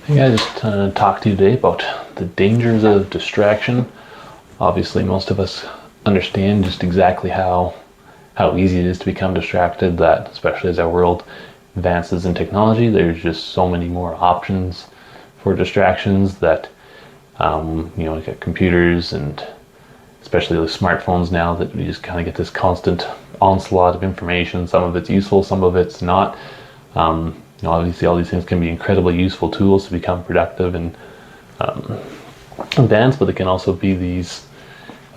Hey, I just talk to you today about the dangers of distraction. Obviously, most of us understand just exactly how easy it is to become distracted. That especially as our world advances in technology, there's just so many more options for distractions that we got computers and especially the smartphones now that we just kind of get this constant onslaught of information. Some of it's useful, some of it's not. Obviously, all these things can be incredibly useful tools to become productive and advanced, but they can also be these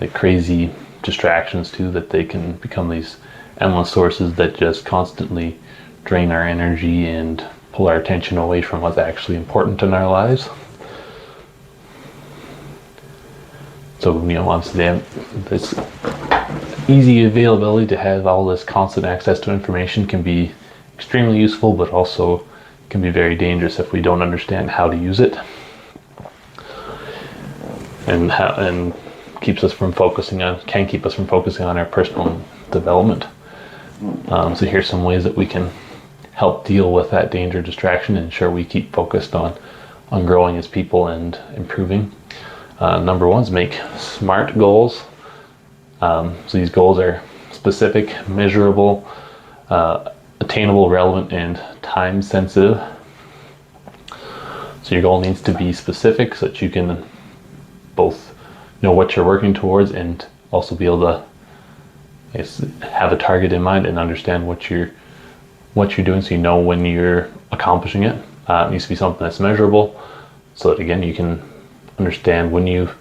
like crazy distractions too. That they can become these endless sources that just constantly drain our energy and pull our attention away from what's actually important in our lives. So, obviously, they have this easy availability to have all this constant access to information can be extremely useful, but also can be very dangerous if we don't understand how to use it, and keeps us from focusing on our personal development. So here's some ways that we can help deal with that danger distraction and ensure we keep focused on growing as people and improving. Number one is make SMART goals. So these goals are specific, measurable, attainable, relevant, and time sensitive. So your goal needs to be specific so that you can both know what you're working towards and also be able to have a target in mind and understand what you're doing, so you know when you're accomplishing it. It needs to be something that's measurable so that again you can understand when you've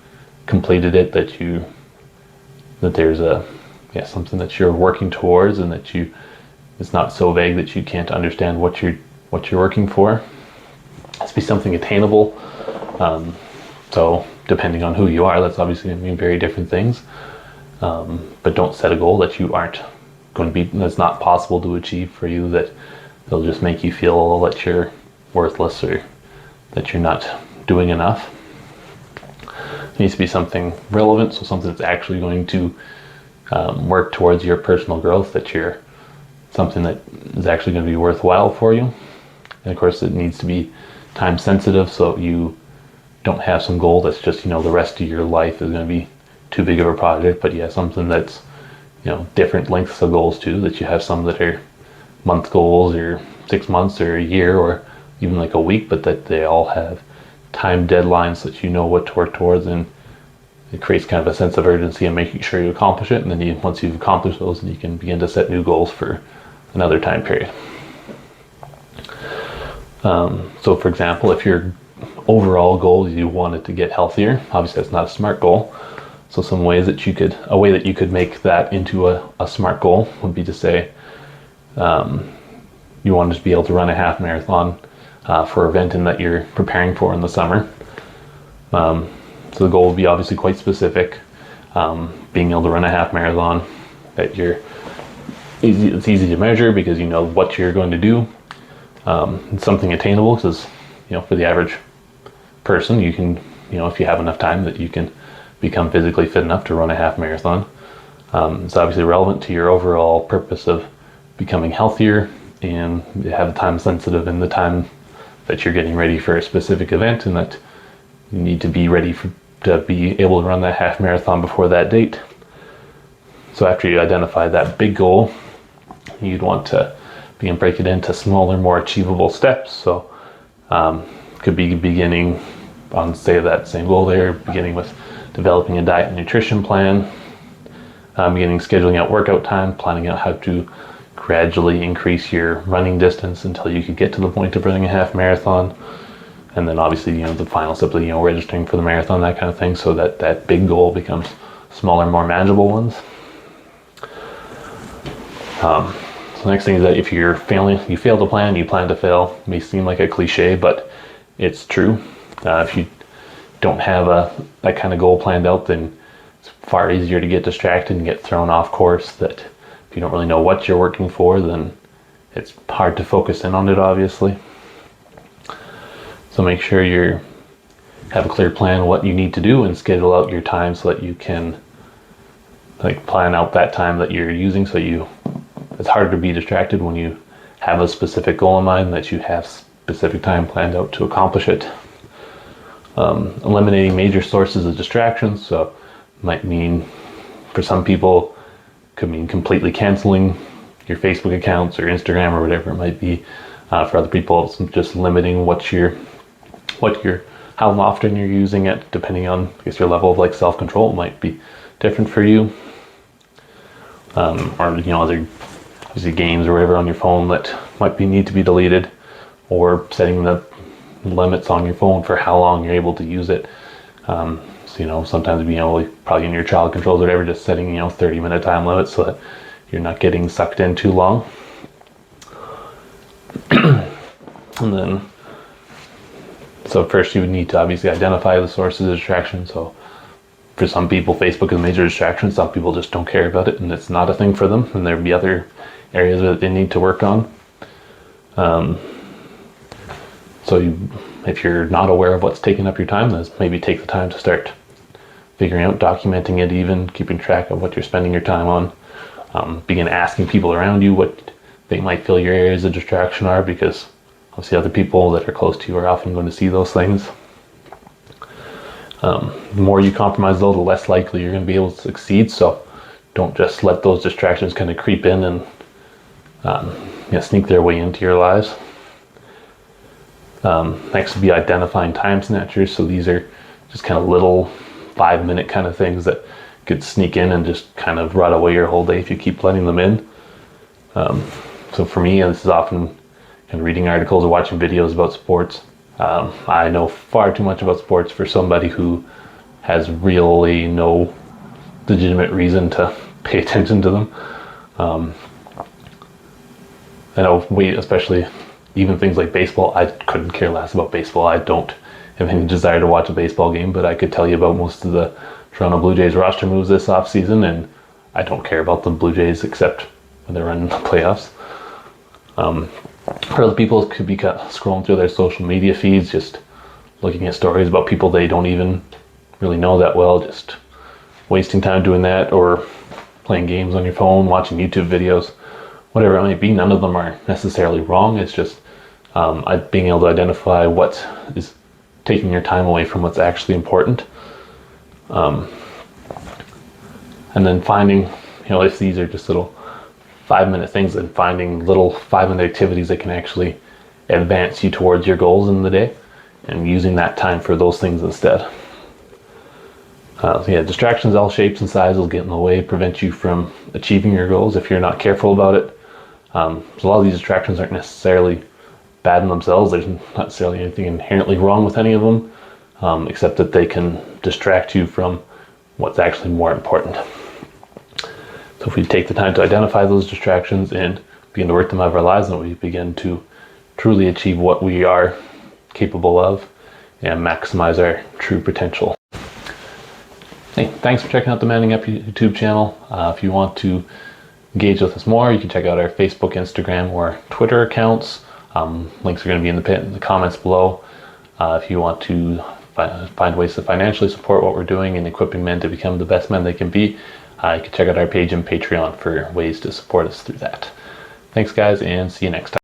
completed it, that there's something that you're working towards, and that it's not so vague that you can't understand what you're working for. It has to be something attainable. So depending on who you are, that's obviously going to mean very different things. But don't set a goal that that's not possible to achieve for you, that it'll just make you feel that you're worthless or that you're not doing enough. It needs to be something relevant, so something that's actually going to work towards your personal growth, something that is actually going to be worthwhile for you. And of course, it needs to be time sensitive, so you don't have some goal that's just, the rest of your life is going to be too big of a project, but you have something that's, different lengths of goals too, that you have some that are month goals or 6 months or a year or even like a week, but that they all have time deadlines so that you know what to work towards, and it creates kind of a sense of urgency and making sure you accomplish it. And then once you've accomplished those, you can begin to set new goals for another time period. So for example, if your overall goal is you wanted to get healthier, obviously that's not a SMART goal. So a way that you could make that into a SMART goal would be to say, you want to be able to run a half marathon for an event that you're preparing for in the summer. So the goal would be obviously quite specific. Being able to run a half marathon that it's easy to measure because you know what you're going to do. It's something attainable because, for the average person, you can, if you have enough time, that you can become physically fit enough to run a half marathon. It's obviously relevant to your overall purpose of becoming healthier, and you have time sensitive in the time that you're getting ready for a specific event, and that you need to be ready to be able to run that half marathon before that date. So after you identify that big goal, you'd want to break it into smaller, more achievable steps. So could be beginning on, say, that same goal there, beginning with developing a diet and nutrition plan, beginning scheduling out workout time, planning out how to gradually increase your running distance until you could get to the point of running a half marathon. And then obviously, the final step of, registering for the marathon, that kind of thing, so that big goal becomes smaller, more manageable ones. So the next thing is that if you fail to plan, you plan to fail. It may seem like a cliche, but it's true. If you don't have that kind of goal planned out, then it's far easier to get distracted and get thrown off course. That if you don't really know what you're working for, then it's hard to focus in on it, obviously. So make sure you have a clear plan what you need to do and schedule out your time so that you can plan out that time that you're using, so it's harder to be distracted when you have a specific goal in mind, that you have specific time planned out to accomplish it. Eliminating major sources of distractions, so might mean, for some people, could mean completely canceling your Facebook accounts or Instagram or whatever it might be. For other people, it's just limiting how often you're using it, depending on, I guess, your level of like self-control. It might be different for you. Or other games or whatever on your phone that might need to be deleted, or setting the limits on your phone for how long you're able to use it. So sometimes like probably in your child controls or whatever, just setting 30-minute time limits so that you're not getting sucked in too long. And then, so first you would need to obviously identify the sources of distraction. So for some people, Facebook is a major distraction. Some people just don't care about it and it's not a thing for them, and there'd be other areas that they need to work on. If you're not aware of what's taking up your time, then maybe take the time to start figuring out, documenting it, even keeping track of what you're spending your time on. Begin asking people around you what they might feel your areas of distraction are, because obviously other people that are close to you are often going to see those things. The more you compromise though, the less likely you're going to be able to succeed. So don't just let those distractions kind of creep in and sneak their way into your lives. Next would be identifying time snatchers. So these are just kind of little 5-minute kind of things that could sneak in and just kind of rot away your whole day if you keep letting them in. So for me, this is often kind of reading articles or watching videos about sports. I know far too much about sports for somebody who has really no legitimate reason to pay attention to them. I know especially even things like baseball, I couldn't care less about baseball. I don't have any desire to watch a baseball game, but I could tell you about most of the Toronto Blue Jays roster moves this offseason, and I don't care about the Blue Jays except when they're running the playoffs. For other people, it could be scrolling through their social media feeds, just looking at stories about people they don't even really know that well, just wasting time doing that, or playing games on your phone, watching YouTube videos, whatever it might be. None of them are necessarily wrong. It's just being able to identify what is taking your time away from what's actually important. And then finding, if these are just little 5-minute things, and finding little 5-minute activities that can actually advance you towards your goals in the day, and using that time for those things instead. Distractions, all shapes and sizes, get in the way, prevent you from achieving your goals if you're not careful about it. So a lot of these distractions aren't necessarily bad in themselves. There's not necessarily anything inherently wrong with any of them, except that they can distract you from what's actually more important. So if we take the time to identify those distractions and begin to work them out of our lives, then we begin to truly achieve what we are capable of and maximize our true potential. Hey, thanks for checking out the Manning Up YouTube channel. If you want to engage with us more, you can check out our Facebook, Instagram, or Twitter accounts. Links are going to be in the comments below. If you want to find ways to financially support what we're doing and equipping men to become the best men they can be, you can check out our page and Patreon for ways to support us through that. Thanks, guys, and see you next time.